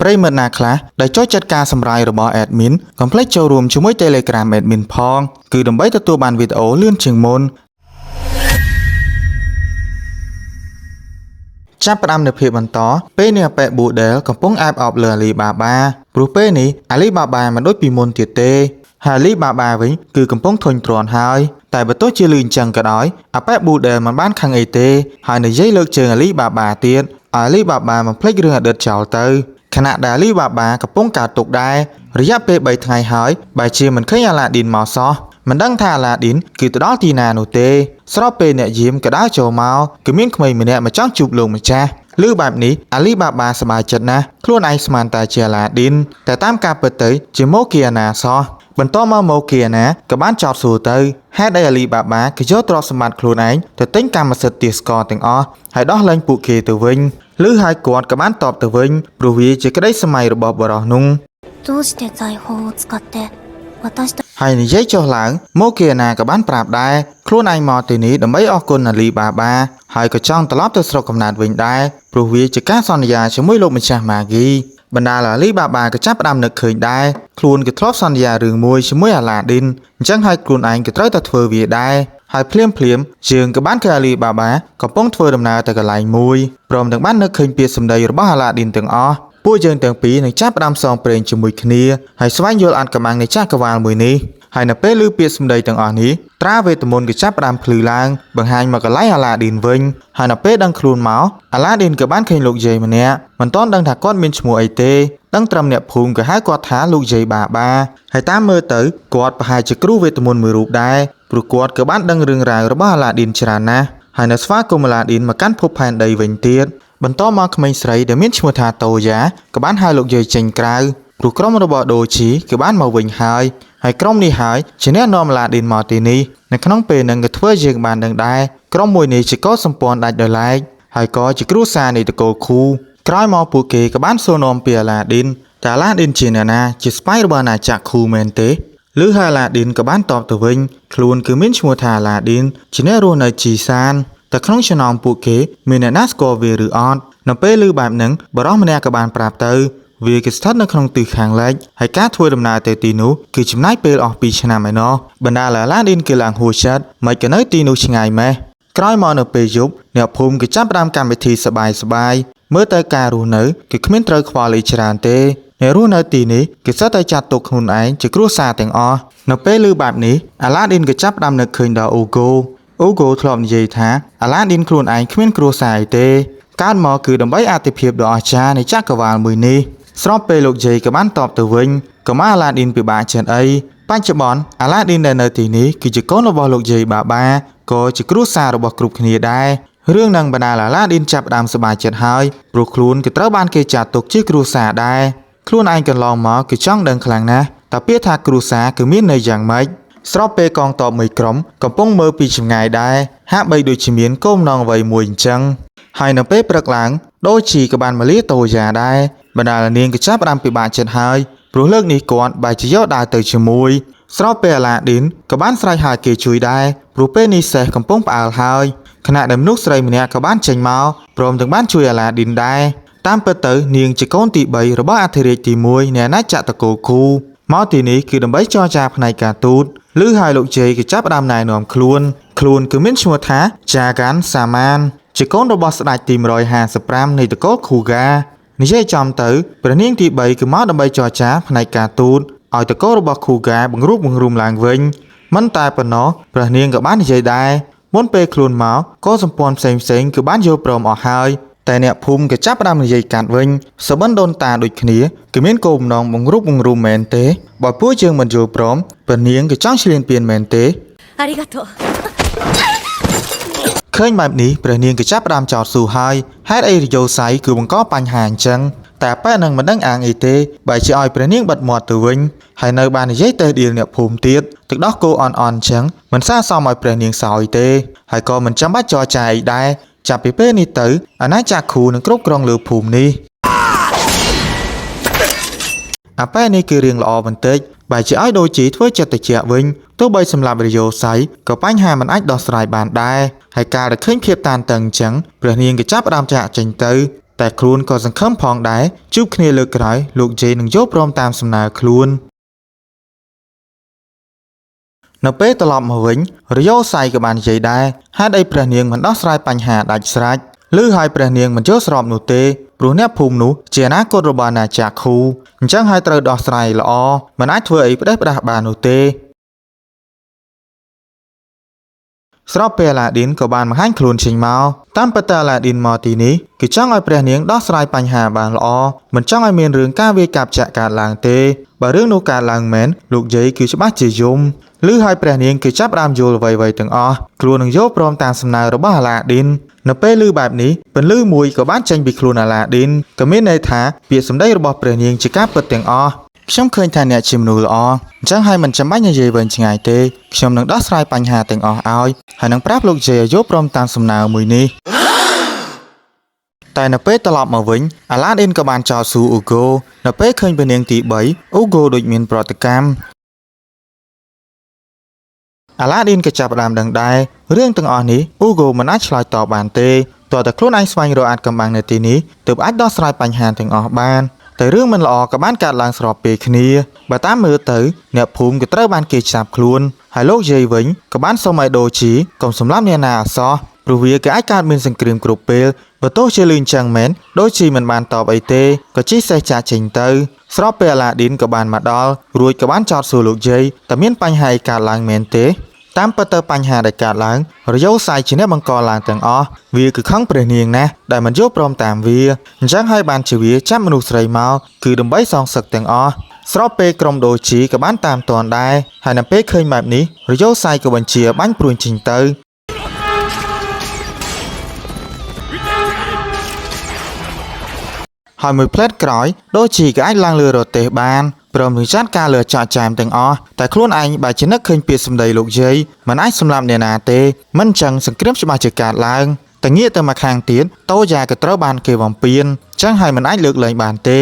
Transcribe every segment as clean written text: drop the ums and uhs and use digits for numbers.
ប្រិយមិត្តណាខ្លះដែលចូលចិត្តការសម្រាយរបស់ admin កុំភ្លេចចូលរួមជាមួយ Telegram admin ផងគឺដើម្បីទទួលបានវីដេអូលឿនជាងមុនចាប់ផ្ដើមនៅភាពបន្តពេលនេះប៉ែប៊ូដែលកំពុងអែបអបលើ Alibaba ព្រោះពេលនេះ Alibaba មិនដូចពីមុនទៀតទេហើយ Alibaba វិញគឺកំពុងធុញទ្រាន់ហើយតែបើទោះជាលឺអញ្ចឹងក៏ដោយអាប៉ែប៊ូដែលមិនបានខឹងអីទេហើយនិយាយលើកជើង Alibaba ទៀត Alibaba មិនភ្លេចរឿងអតីតចោលទៅខណៈដែល Alibaba កំពុងកើតទុកដែររយៈពេល3ថ្ងៃហើយបែរជាមិនឃើញ Aladdin មកសោះមិនដឹងថា Aladdin គឺទៅដល់ទីណានោះទេស្របពេលអ្នកយាមក៏ដើរចូលមកគឺមានក្មេងម្នាក់មកចង់ជួបលោកម្ចាស់ឮបែបនេះ Alibaba សប្បាយចិត្តណាស់ខ្លួនឯងស្មានតែជា Aladdin តែតាមការពិតទៅជា Morgiana សោះបន្ទាប់មក Morgiana ក៏បានចោទសួរទៅហេតុអី Alibaba ក៏យកទ្រព្យសម្បត្តិខ្លួនឯងទៅទិញកម្មសិទ្ធិទាសករទាំងអស់ហើយដោះលែងពួកគេទៅវិញឬហើយគាត់ក៏បានតបទៅវិញព្រោះវាជាក្តីសម័យរបស់បរិសនោះហើយនិយាយចុះឡើងមកគីណាក៏បានប្រាប់ដែរខ្លួនឯងមកទីនេះដើម្បីអរគុណ Alibaba ហើយក៏ចង់ត្រឡប់ទៅស្រុកកំណើតវិញដែរព្រោះវាជាការសន្យាជាមួយលោកម្ចាស់ Magi បណ្ដាល Alibaba ក៏ចាប់ផ្ដើមនឹកឃើញដែរខ្លួនក៏ធ្លាប់សន្យារឿងមួយជាមួយ Aladdin អញ្ចឹងហើយខ្លួនឯងក៏ត្រូវតែធ្វើវាដែរហើយភ្លាមយើងក៏បានឃើញ Alibaba កំពុងធ្វើដំណើរទៅកន្លែងមួយព្រមទាំងបាននឹកឃើញពាក្យសម្ដីរបស់ Aladdin ទាំងអស់ពួកយើងទាំងពីរនឹងចាប់ផ្ដើមសងព្រេងជាមួយគ្នាហើយស្វែងយល់អត្ថកម្បាំងនៃចក្រវាលមួយនេះហើយនៅពេលឮពាក្យសម្ដីទាំងអស់នេះត្រាវេទមន្តក៏ចាប់ផ្ដើមភ្លឺឡើងបង្ហាញមកកន្លែង Aladdin វិញហើយនៅពេលដឹងខ្លួនមក Aladdin ក៏បានឃើញលោកយាយម្នាក់មិនទាន់ដឹងថាគាត់មានឈ្មោះអីទេដឹងត្រឹមអ្នកភូមិក៏ហៅគាត់ថាលោកយាយបាបាហើយតាមមើលទៅគាត់ប្រហែលជាគ្រូវេទមន្តមួយរូបដែរព្រោះគាត់ក៏បានដឹងរឿងរ៉ាវរបស់ Aladdin ច្រើនណាស់ហើយនៅស្វាគមន៍ Aladdin មកកាន់ភពផែនដីវិញទៀតបន្តមកក្មេងស្រីដែលមានឈ្មោះថាតូយ៉ាក៏បានហៅលោកយាយចេញក្រៅព្រោះក្រុមរបស់ដូជីក៏បានមកវិញហើយក្រុមនេះហើយជាអ្នកនាំ Aladdin មកទីនេះនៅក្នុងពេលនឹងក៏ធ្វើយើងបានដឹងដែរក្រុមមួយនេះជាកោសម្ព័ន្ធដាច់ដោយឡែកហើយក៏ជាគ្រួសារនៃតកូលខូក្រោយមកពួកគេក៏បានសួរនាំពី Aladdin តែ Aladdin ជាអ្នកណាជាស្ប៉ៃរបស់អាណាចក្រខូមែនទេឬហើយ Aladdin ក៏បានតបទៅវិញខ្លួនគឺមានឈ្មោះថា Aladdin ជាអ្នករស់នៅជីសានតែក្នុងចំណោមពួកគេមានអ្នកណាស្គាល់វាឬអត់នៅពេលឮបែបហ្នឹងបរិសម្នាក់ក៏បានប្រាប់ទៅវាគឺស្ថិតនៅក្នុងទិសខាងលិចហើយការធ្វើដំណើរទៅទីនោះគឺចំណាយពេលអស់2ឆ្នាំឯណោះបណ្ដាល Aladdin គឺឡើងហួសចិត្តមិនក៏នៅទីនោះឆ្ងាយម៉េះក្រោយមកនៅពេលយប់អ្នកភូមិក៏ចាប់ផ្ដើមកម្មវិធីសប្បាយមើលទៅការរស់នៅគឺគ្មានត្រូវខ្វល់អីច្រើនទេអ្នករស់នៅទីនេះគឺសុទ្ធតែចាត់ទុកខ្លួនឯងជាគ្រួសារទាំងអស់នៅពេលឮបែបនេះ Aladdin ក៏ចាប់ផ្ដើមនឹកឃើញដល់ Ogo ធ្លាប់និយាយថា Aladdin ខ្លួនឯងគ្មានគ្រួសារអីទេកើតមកគឺដើម្បីអតិភិបដ៏អស្ចារ្យនៃចក្រវាលមួយនេះស្របពេលលោកយាយក៏បានតបទៅវិញក៏មក Aladdin ពិបាកចិត្តអីបច្ចុប្បន្ន Aladdin ដែលនៅទីនេះគឺជាកូនរបស់លោកយាយបាបាក៏ជាគ្រួសាររបស់គ្រប់គ្នាដែររឿងនឹងបណ្ដាល Aladdin ចាប់ផ្ដើមសប្បាយចិត្តហើយព្រោះខ្លួនក៏ត្រូវបានគេចាត់ទុកជាគ្រួសារដែរខ្លួនឯងកន្លងមកគឺចង់ដឹងខ្លាំងណាស់តើពាក្យថាគ្រួសារគឺមានន័យយ៉ាងម៉េចស្របពេលកងទ័ពមួយក្រុមកំពុងមើលពីចម្ងាយដែរហាក់បីដូចជាមានគោលបំណងអ្វីមួយអញ្ចឹងហើយនៅពេលព្រឹកឡើងដូជីក៏បានមកលាតូយ៉ាដែរបណ្ដាលនាងក៏ចាប់ផ្ដើមពិបាកចិត្តហើយព្រោះលើកនេះគាត់បែរជាយកដើរទៅជាមួយស្របពេល Aladdin ក៏បានស្រែកហៅគេជួយដែរព្រោះពេលនេះសេះកំពុងផ្អើលហើយខណៈដែលមនុស្សស្រីម្នាក់ក៏បានចេញមកព្រមទាំងបានជួយ Aladdin ដែរតាមពិតទៅនាងជាកូនទី3របស់អធិរាជទី1នៃអាណាចក្រតកូលខូមកទីនេះគឺដើម្បីចរចាផ្នែកការទូតឬហើយលោកជ័យក៏ចាប់ផ្ដើមណែនាំខ្លួនគឺមានឈ្មោះថា Jagan Saman ជាកូនរបស់ស្ដេចទី155នៃតកូលខូហ្កានិយាយចំទៅព្រះនាងទី3គឺមកដើម្បីចរចាផ្នែកការទូតឲ្យតកូលរបស់ខូហ្កាបង្រួបបង្រួមឡើងវិញមិនតែប៉ុណ្ណោះព្រះនាងក៏បាននិយាយដែរមុនពេលខ្លួនមកក៏សម្ព័ន្ធផ្សេងគឺបានយល់ព្រមអស់ហើយតែអ្នកភូមិក៏ចាប់ផ្ដើមនិយាយកាត់វិញសបិនដូនតាដូចគ្នាគឺមានគោលបំណងបង្រួបបង្រួមមែនទេបើពួកយើងមិនយល់ព្រមព្រះនាងក៏ចង់ឈ្លានពានមែនទេឃើញបែបនេះព្រះនាងក៏ចាប់ផ្ដើមចោទសួរហើយហេតុអីរយោស័យគឺបង្កបញ្ហាអញ្ចឹងតែប៉ែនឹងមិនដឹងអាងអីទេបែរជាឲ្យព្រះនាងបិទមាត់ទៅវិញហើយនៅបាននិយាយទៅដៀលអ្នកភូមិទៀតទឹកដោះគោអន់អញ្ចឹងមិនស័ក្តិសមឲ្យព្រះនាងសោយទេហើយក៏មិនចាំបាច់ចរចាអីដែរចាប់ពីពេលនេះទៅអាណាចក្រខូនឹងគ្រប់គ្រងលើភូមិនេះអាប៉ែនេះគឺរៀងល្អបន្តិចបែរជាឲ្យដូជីធ្វើចិត្តត្រជាក់វិញទោះបីសម្រាប់រយោស័យក៏បញ្ហាមិនអាចដោះស្រាយបានដែរហើយការដែលឃើញភាពតានតឹងអញ្ចឹងព្រះនាងក៏ចាប់ផ្ដើមចាក់ចេញទៅ តែខ្លួនក៏សង្ឃឹមផងដែរជួបគ្នាលើកក្រោយលោកជ័យនឹងយកព្រមតាមសំណើខ្លួននៅពេលត្រឡប់មកវិញរយោស័យក៏បាននិយាយដែរហេតុអីព្រះនាងមិនដោះស្រាយបញ្ហាដាច់ស្រេចឬហើយព្រះនាងមិនយល់ស្របនោះទេព្រោះអ្នកភូមិនោះជាអនាគតរបស់អាណាចក្រឃូអញ្ចឹងហើយត្រូវដោះស្រាយល្អមិនអាចធ្វើអីផ្ដេសផ្ដាសបាននោះទេស្របពេលអាឡាឌីនក៏បានបង្ហាញខ្លួនចេញមកតាមពិតអាឡាឌីនមកទីនេះគឺចង់ឲ្យព្រះនាងដោះស្រាយបញ្ហាបានល្អមិនចង់ឲ្យមានរឿងការវាយកាប់ចាក់កើតឡើងទេបើរឿងនោះកើតឡើងមែនលោកយាយគឺច្បាស់ជាយំឬហើយព្រះនាងគឺចាប់ផ្ដើមយល់អ្វីៗទាំងអស់ខ្លួននឹងយកព្រមតាមសំណើរបស់អាឡាឌីននៅពេលឮបែបនេះពន្លឺមួយក៏បានចេញពីខ្លួនអាឡាឌីនក៏មានន័យថាពាក្យសម្ដីរបស់ព្រះនាងជាការពិតទាំងអស់ខ្ញុំឃើញថាអ្នកជាមនុស្សល្អអញ្ចឹងហើយមិនចាំបាច់និយាយវែងឆ្ងាយទេខ្ញុំនឹងដោះស្រាយបញ្ហាទាំងអស់ឲ្យហើយនឹងប្រាប់លោកជ័យឲ្យយកព្រមតាមសំណើមួយនេះតែនៅពេលត្រឡប់មកវិញអាឡាឌីនក៏បានចោទសួរអ៊ូហ្គោនៅពេលឃើញព្រះនាងទី3អ៊ូហ្គោដូចមានប្រតិកម្មអាឡាឌីនក៏ចាប់ផ្ដើមដឹងដែររឿងទាំងអស់នេះអ៊ូហ្គោមិនអាចឆ្លើយតបបានទេទោះតែខ្លួនឯងស្វែងរកអាចកំបាំងនៅទីនេះទើបអាចដោះស្រាយបញ្ហាទាំងអស់បានតែរឿងមិនល្អក៏បានកើតឡើងស្របពេលគ្នាបើតាមមើលទៅអ្នកភូមិក៏ត្រូវបានគេចាប់ខ្លួនហើយលោកយាយវិញក៏បានសុំឲ្យដូជីកុំសម្លាប់អ្នកណាអសោះព្រោះវាក៏អាចកើតមានសង្គ្រាមគ្រប់ពេលបើទោះជាលឿនចឹងមែនដូជីមិនបានតបអីទេក៏ជិះសេះចាក់ចេញទៅស្របពេលអាឡាឌីនក៏បានមកដល់រួចក៏បានចោទសួរលោកយាយតើមានបញ្ហាអីកើតឡើងមែនទេតាមពិតទៅបញ្ហាដែលកើតឡើងរយោស័យជាអ្នកបង្កឡើងទាំងអស់វាគឺខឹងព្រះនាងណាស់ដែលមិនយល់ព្រមតាមវាអញ្ចឹងហើយបានជាវាចាប់មនុស្សស្រីមកគឺដើម្បីសងសឹកទាំងអស់ស្របពេលក្រុមដូជីក៏បានតាមទាន់ដែរហើយនៅពេលឃើញបែបនេះរយោស័យក៏បញ្ជាបាញ់ព្រួញចេញទៅហើយមួយផ្លែតក្រោយដូជីក៏អាចឡើងលើរទេះបានព្រមនឹងចាត់ការលើចាក់ចែមទាំងអស់តែខ្លួនឯងបើជានឹកឃើញពាក្យសម្ដីលោកយាយមិនអាចសម្លាប់អ្នកណាទេមិនចឹងសង្គ្រាមច្បាស់ជាកើតឡើងតែងាកទៅមកខាងទៀតតូយ៉ាក៏ត្រូវបានគេបំពានចឹងហើយមិនអាចលើកលែងបានទេ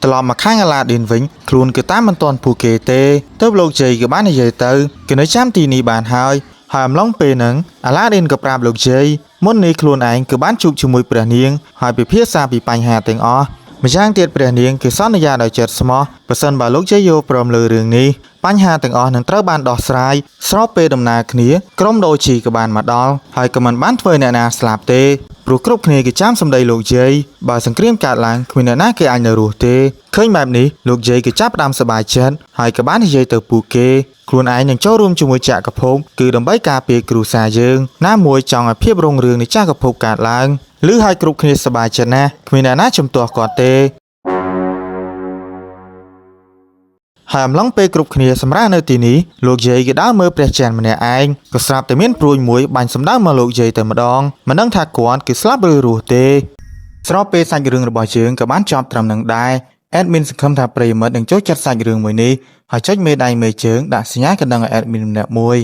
ត្រឡប់មកខាងអាឡាឌីនវិញខ្លួនគឺតាមមិនទាន់ពួកគេទេទើបលោកយាយក៏បាននិយាយទៅគេនៅចាំទីនេះបានហើយអំឡុងពេលហ្នឹងអាឡាឌីនក៏ប្រាប់លោកយាយមុននេះខ្លួនឯងក៏បានជួបជាមួយព្រះនាងហើយពិភាក្សាពីបញ្ហាទាំងអស់ម្យ៉ាងទៀតព្រះនាងគឺសន្យាដោយចិត្តស្មោះបើសិនបើលោកយាយយកព្រមលើរឿងនេះបញ្ហាទាំងអស់នឹងត្រូវបានដោះស្រាយស្របពេលដំណើរគ្នាក្រុមដូជីក៏បានមកដល់ហើយក៏មិនបានធ្វើអ្នកណាស្លាប់ទេព្រោះគ្រប់គ្នាគេចាំសម្ដីលោកយាយបើសង្គ្រាមកើតឡើងគ្មានអ្នកណាគេអាចនៅរស់ទេឃើញបែបនេះលោកយាយក៏ចាប់ផ្ដើមសប្បាយចិត្តហើយក៏បាននិយាយទៅពួកគេខ្លួនឯងនឹងចូលរួមជាមួយចក្រភពគឺដើម្បីការពារគ្រួសារយើងណាមួយចង់ឲ្យភាពរុងរឿងនៃចក្រភពកើតឡើងឬហើយគ្រប់គ្នាសប្បាយចិត្តណាស់គ្មានអ្នកណាជំទាស់គាត់ទេហើយអំឡុងពេលគ្រប់គ្នាសម្រាប់នៅទីនេះលោកយាយក៏ដើរមើលព្រះច័ន្ទម្នាក់ឯងក៏ស្រាប់តែមានព្រួយមួយបាញ់សម្ដៅមកលោកយាយតែម្ដងមិនដឹងថាគាត់គឺស្លាប់ឬរស់ទេស្របពេលសាច់រឿងរបស់យើងក៏បានចប់ត្រឹមនឹងដែរadmin សង្ឃឹមថាប្រិយមិត្តនឹងចូលចិត្តសាច់រឿងមួយនេះហើយចុចមេដៃមេជើងដាក់សញ្ញាកណ្ដឹងឲ្យ admin ម្នាក់មួយ